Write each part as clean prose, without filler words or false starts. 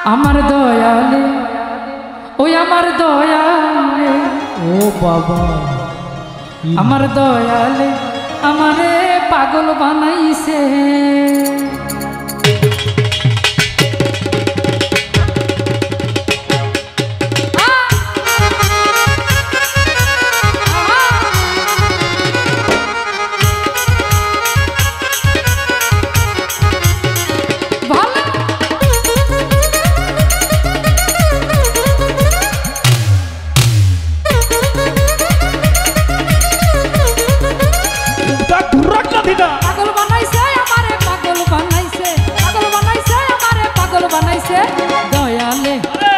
আমার দয়ালে ওই আমার দয়ালে ও বাবা আমার দয়ালে আমারে পাগল বানাইছে পাগল বানাইছে আমারে পাগল বানাইছে পাগল বানাইছে আমারে পাগল বানাইছে দয়ালে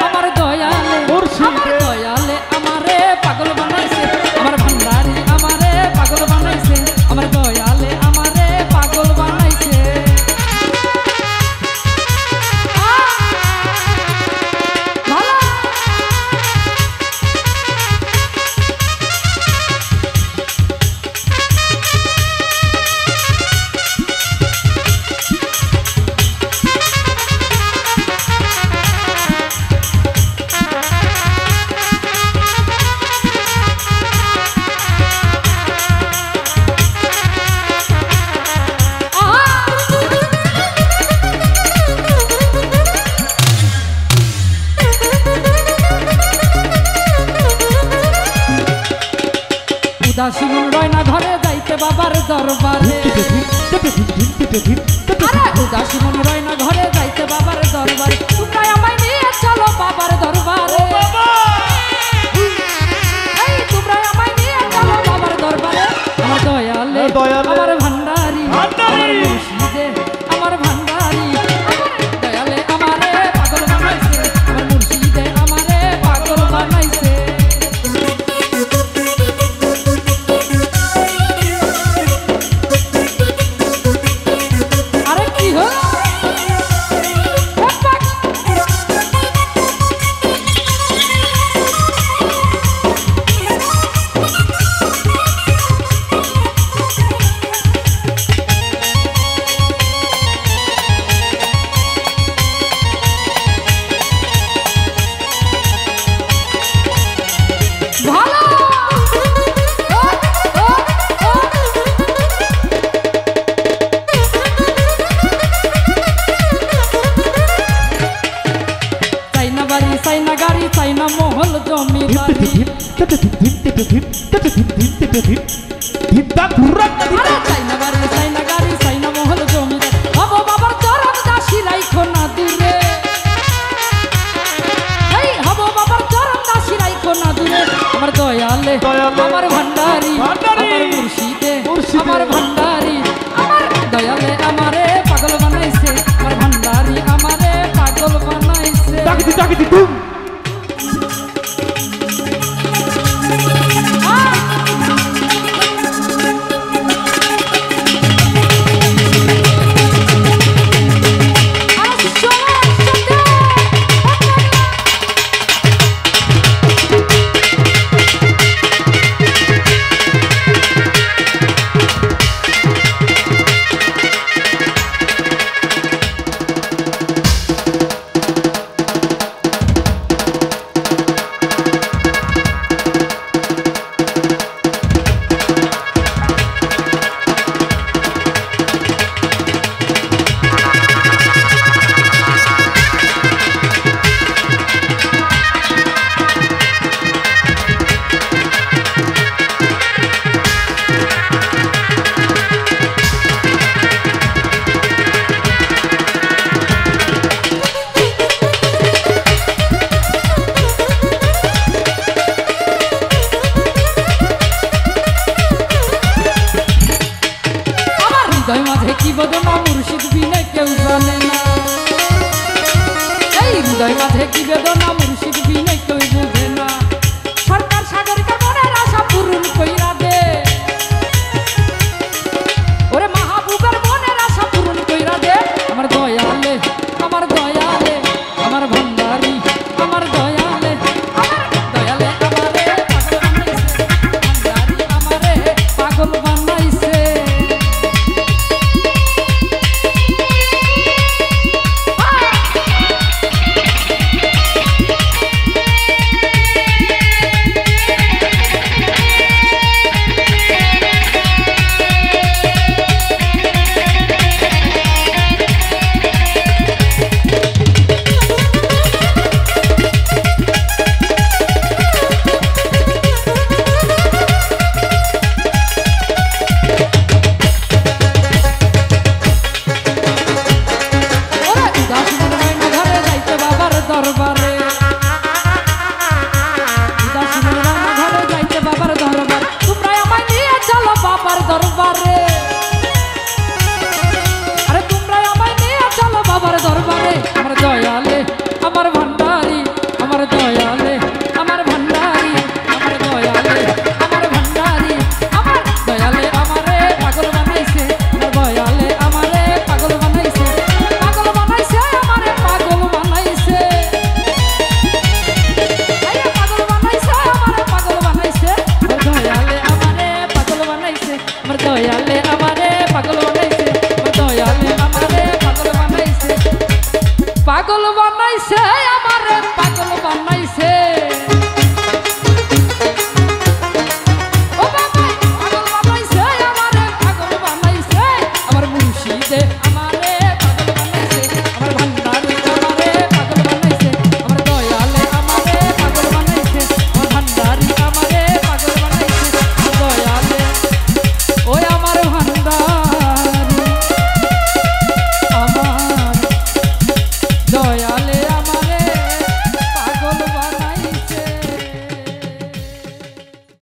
আমার দয়ালে আমার দয়ালে আমারে পাগল বানাইছে আমার ভান্ডারি আমারে পাগল বানাইছে আমার দয়ালে আমারে পাগল বানাইছে উদাসী মন রয় না ঘরে যাইতে বাবার দরবারে আরে উদাসী মন রয় না ঘরে যাইতে বাবার দরবারে তোমরা আমায় নিয়ে চলো বাবার দরবারে এই তোমরা আমায় নিয়ে চলো বাবার দরবারে আমার দয়ালে আমার ভান্ডারি আমার মুর্শিদে আমার ভান্ডারি দয়ালে আমারে পাগল বানাইছে আমার মুর্শিদে আমারে পাগল বানাইছে চাইনা গাড়ি চাইনা মহল জমিদারি চাইনা বাড়ি চাইনা গাড়ি চাইনা মহল জমিদারি হব বাবার চরণ দাসী রাইখো না দূরে হব বাবার চরণ দাসী রাইখো না দূরে আমার দয়ালে আমার ভান্ডারি আমার মুর্শিদে আমার ভান্ডারি আমার দয়ালে আমারে পাগল বানাইছে আমার ভান্ডারি আমারে পাগল বানাইছে হৃদয় মাঝে কি বেদনা মুর্শিদ বিনে কেউ জানে না এই হৃদয় মাঝে কি বেদনা মুর্শিদ বিনে কেউ বুঝে না সরকার সাগরিকা মনের আশা পূরণ কইরা দে ওরে মাহবুবের মনের আশা পূরণ কইরা দে আমার দয়ালে আমার দয়ালে আমার ভান্ডারি আমার দয়ালে আমার দয়ালে আমারে পাগল বানাইছে ভান্ডারি আমারে পাগল বানাইছে পাগল